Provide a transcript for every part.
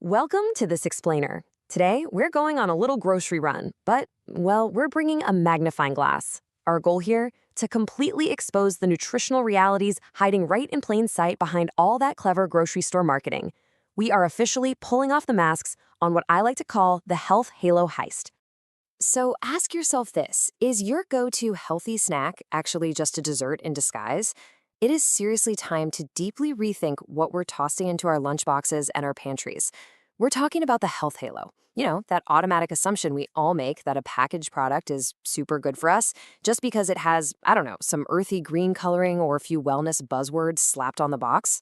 Welcome to This Explainer. Today, we're going on a little grocery run, but, well, we're bringing a magnifying glass. Our goal here? To completely expose the nutritional realities hiding right in plain sight behind all that clever grocery store marketing. We are officially pulling off the masks on what I like to call the health halo heist. So ask yourself this, is your go-to healthy snack actually just a dessert in disguise? It is seriously time to deeply rethink what we're tossing into our lunchboxes and our pantries. We're talking about the health halo. You know, that automatic assumption we all make that a packaged product is super good for us just because it has, I don't know, some earthy green coloring or a few wellness buzzwords slapped on the box.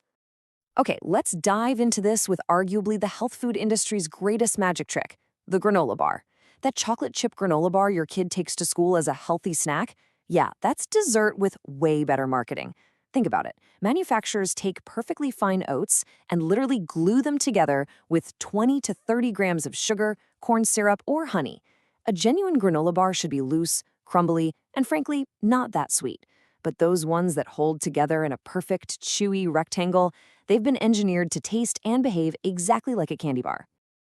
Okay, let's dive into this with arguably the health food industry's greatest magic trick, the granola bar. That chocolate chip granola bar your kid takes to school as a healthy snack? Yeah, that's dessert with way better marketing. Think about it. Manufacturers take perfectly fine oats and literally glue them together with 20 to 30 grams of sugar, corn syrup, or honey. A genuine granola bar should be loose, crumbly, and frankly, not that sweet. But those ones that hold together in a perfect, chewy rectangle, they've been engineered to taste and behave exactly like a candy bar.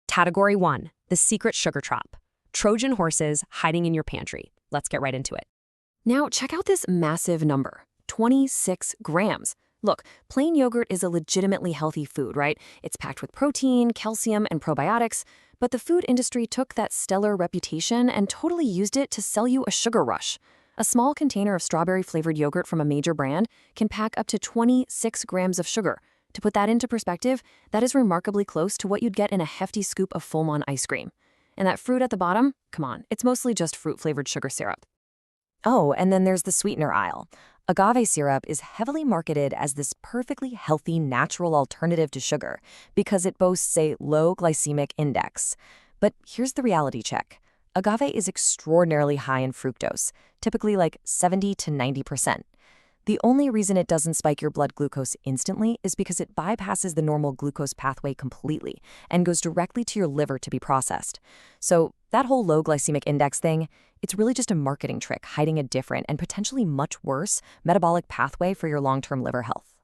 Category 1, the secret sugar trap. Trojan horses hiding in your pantry. Let's get right into it. Now, check out this massive number. 26 grams. Look, plain yogurt is a legitimately healthy food, right? It's packed with protein, calcium, and probiotics, but the food industry took that stellar reputation and totally used it to sell you a sugar rush. A small container of strawberry-flavored yogurt from a major brand can pack up to 26 grams of sugar. To put that into perspective, that is remarkably close to what you'd get in a hefty scoop of Full-Mon ice cream. And that fruit at the bottom? Come on, it's mostly just fruit-flavored sugar syrup. Oh, and then there's the sweetener aisle. Agave syrup is heavily marketed as this perfectly healthy natural alternative to sugar because it boasts a low glycemic index. But here's the reality check. Agave is extraordinarily high in fructose, typically like 70 to 90%. The only reason it doesn't spike your blood glucose instantly is because it bypasses the normal glucose pathway completely and goes directly to your liver to be processed. So that whole low glycemic index thing, it's really just a marketing trick hiding a different and potentially much worse metabolic pathway for your long-term liver health.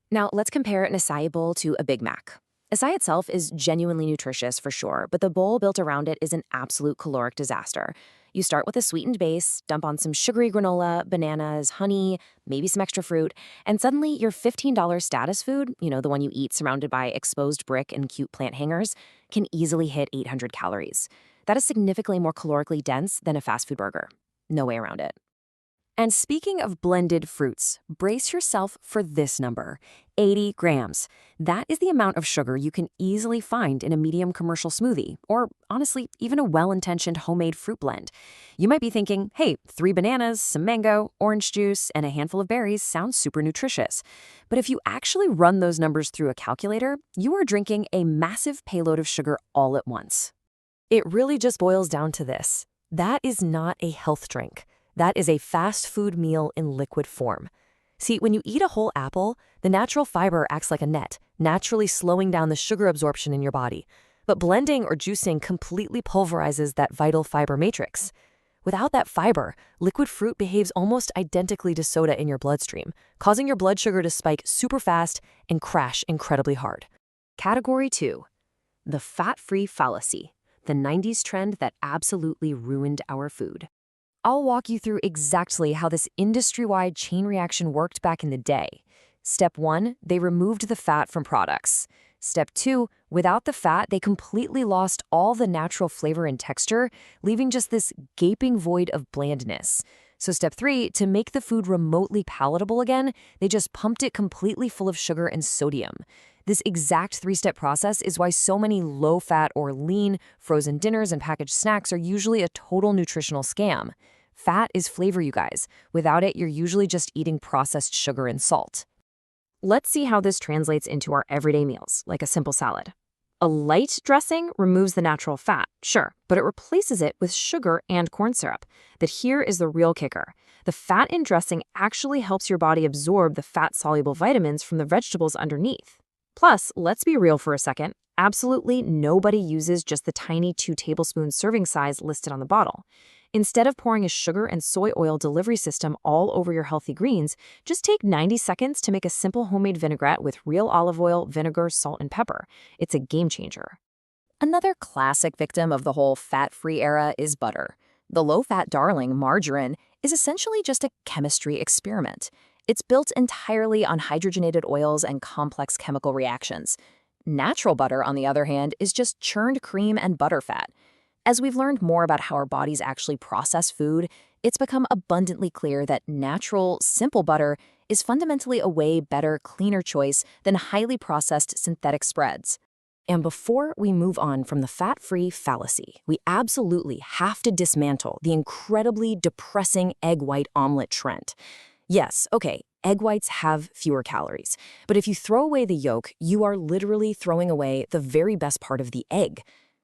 Now, let's compare an acai bowl to a Big Mac. Acai itself is genuinely nutritious for sure, but the bowl built around it is an absolute caloric disaster. You start with a sweetened base, dump on some sugary granola, bananas, honey, maybe some extra fruit, and suddenly your $15 status food, you know, the one you eat surrounded by exposed brick and cute plant hangers, can easily hit 800 calories. That is significantly more calorically dense than a fast food burger. No way around it. And speaking of blended fruits, brace yourself for this number, 80 grams. That is the amount of sugar you can easily find in a medium commercial smoothie, or honestly, even a well-intentioned homemade fruit blend. You might be thinking, hey, 3 bananas, some mango, orange juice, and a handful of berries sounds super nutritious. But if you actually run those numbers through a calculator, you are drinking a massive payload of sugar all at once. It really just boils down to this. That is not a health drink. That is a fast food meal in liquid form. See, when you eat a whole apple, the natural fiber acts like a net, naturally slowing down the sugar absorption in your body. But blending or juicing completely pulverizes that vital fiber matrix. Without that fiber, liquid fruit behaves almost identically to soda in your bloodstream, causing your blood sugar to spike super fast and crash incredibly hard. Category 2. The fat-free fallacy, the 90s trend that absolutely ruined our food. I'll walk you through exactly how this industry-wide chain reaction worked back in the day. Step 1, they removed the fat from products. Step 2, without the fat, they completely lost all the natural flavor and texture, leaving just this gaping void of blandness. So step 3, to make the food remotely palatable again, they just pumped it completely full of sugar and sodium. This exact 3-step process is why so many low-fat or lean frozen dinners and packaged snacks are usually a total nutritional scam. Fat is flavor, you guys. Without it, you're usually just eating processed sugar and salt. Let's see how this translates into our everyday meals, like a simple salad. A light dressing removes the natural fat, sure, but it replaces it with sugar and corn syrup. But here is the real kicker. The fat in dressing actually helps your body absorb the fat-soluble vitamins from the vegetables underneath. Plus, let's be real for a second, absolutely nobody uses just the tiny 2 tablespoon serving size listed on the bottle. Instead of pouring a sugar and soy oil delivery system all over your healthy greens, just take 90 seconds to make a simple homemade vinaigrette with real olive oil, vinegar, salt, and pepper. It's a game changer. Another classic victim of the whole fat-free era is butter. The low-fat darling, margarine, is essentially just a chemistry experiment. It's built entirely on hydrogenated oils and complex chemical reactions. Natural butter, on the other hand, is just churned cream and butterfat. As we've learned more about how our bodies actually process food, it's become abundantly clear that natural, simple butter is fundamentally a way better, cleaner choice than highly processed synthetic spreads. And before we move on from the fat-free fallacy, we absolutely have to dismantle the incredibly depressing egg white omelet trend. Yes, okay, egg whites have fewer calories, but if you throw away the yolk, you are literally throwing away the very best part of the egg.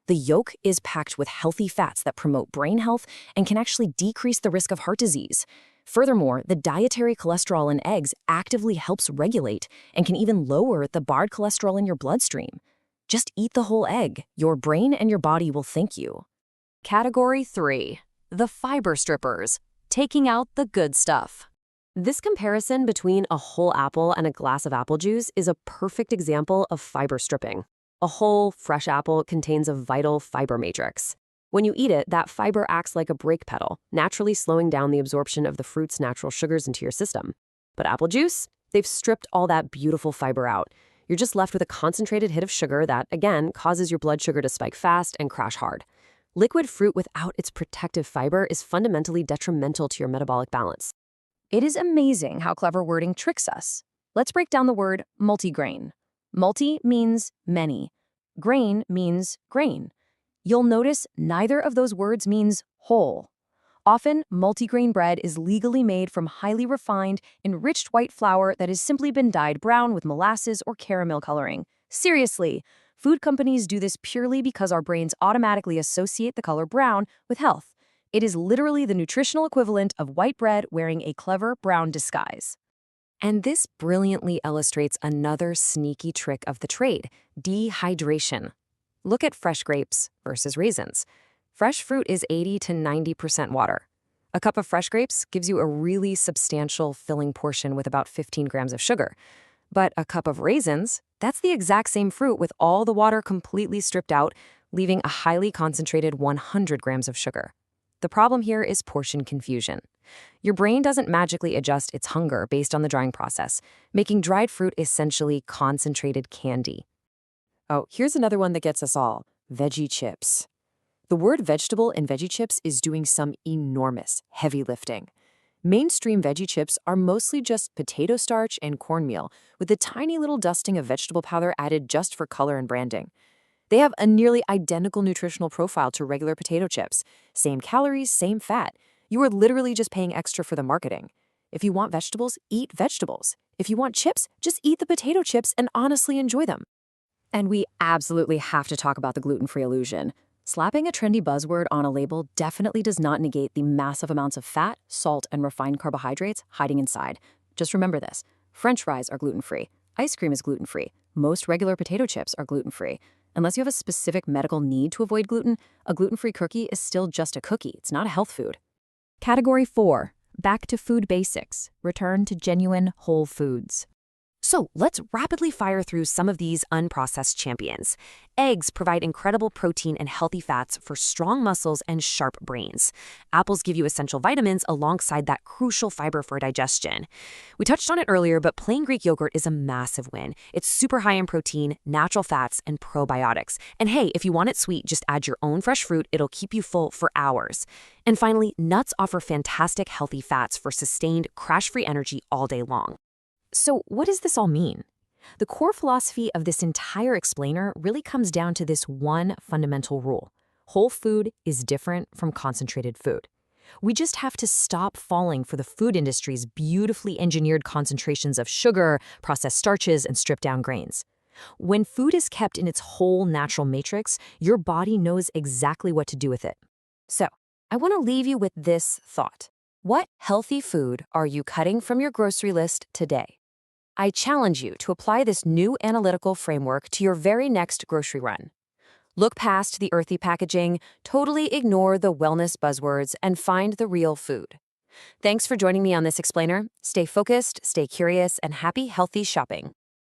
The yolk is packed with healthy fats that promote brain health and can actually decrease the risk of heart disease. Furthermore, the dietary cholesterol in eggs actively helps regulate and can even lower the bad cholesterol in your bloodstream. Just eat the whole egg. Your brain and your body will thank you. Category 3. The fiber strippers. Taking out the good stuff. This comparison between a whole apple and a glass of apple juice is a perfect example of fiber stripping. A whole, fresh apple contains a vital fiber matrix. When you eat it, that fiber acts like a brake pedal, naturally slowing down the absorption of the fruit's natural sugars into your system. But apple juice? They've stripped all that beautiful fiber out. You're just left with a concentrated hit of sugar that, again, causes your blood sugar to spike fast and crash hard. Liquid fruit without its protective fiber is fundamentally detrimental to your metabolic balance. It is amazing how clever wording tricks us. Let's break down the word multigrain. Multi means many. Grain means grain. You'll notice neither of those words means whole. Often, multigrain bread is legally made from highly refined, enriched white flour that has simply been dyed brown with molasses or caramel coloring. Seriously, food companies do this purely because our brains automatically associate the color brown with health. It is literally the nutritional equivalent of white bread wearing a clever brown disguise. And this brilliantly illustrates another sneaky trick of the trade: dehydration. Look at fresh grapes versus raisins. Fresh fruit is 80 to 90% water. A cup of fresh grapes gives you a really substantial filling portion with about 15 grams of sugar. But a cup of raisins, that's the exact same fruit with all the water completely stripped out, leaving a highly concentrated 100 grams of sugar. The problem here is portion confusion. Your brain doesn't magically adjust its hunger based on the drying process, making dried fruit essentially concentrated candy. Oh, here's another one that gets us all: veggie chips. The word vegetable in veggie chips is doing some enormous heavy lifting. Mainstream veggie chips are mostly just potato starch and cornmeal, with a tiny little dusting of vegetable powder added just for color and branding. They have a nearly identical nutritional profile to regular potato chips. Same calories, same fat. You are literally just paying extra for the marketing. If you want vegetables, eat vegetables. If you want chips, just eat the potato chips and honestly enjoy them. And we absolutely have to talk about the gluten-free illusion. Slapping a trendy buzzword on a label definitely does not negate the massive amounts of fat, salt, and refined carbohydrates hiding inside. Just remember this: French fries are gluten-free. Ice cream is gluten-free. Most regular potato chips are gluten-free. Unless you have a specific medical need to avoid gluten, a gluten-free cookie is still just a cookie. It's not a health food. Category 4. Back to food basics. Return to genuine whole foods. So let's rapidly fire through some of these unprocessed champions. Eggs provide incredible protein and healthy fats for strong muscles and sharp brains. Apples give you essential vitamins alongside that crucial fiber for digestion. We touched on it earlier, but plain Greek yogurt is a massive win. It's super high in protein, natural fats, and probiotics. And hey, if you want it sweet, just add your own fresh fruit. It'll keep you full for hours. And finally, nuts offer fantastic healthy fats for sustained, crash-free energy all day long. So what does this all mean? The core philosophy of this entire explainer really comes down to this one fundamental rule: whole food is different from concentrated food. We just have to stop falling for the food industry's beautifully engineered concentrations of sugar, processed starches, and stripped-down grains. When food is kept in its whole natural matrix, your body knows exactly what to do with it. So, I want to leave you with this thought. What healthy food are you cutting from your grocery list today? I challenge you to apply this new analytical framework to your very next grocery run. Look past the earthy packaging, totally ignore the wellness buzzwords, and find the real food. Thanks for joining me on this explainer. Stay focused, stay curious, and happy healthy shopping.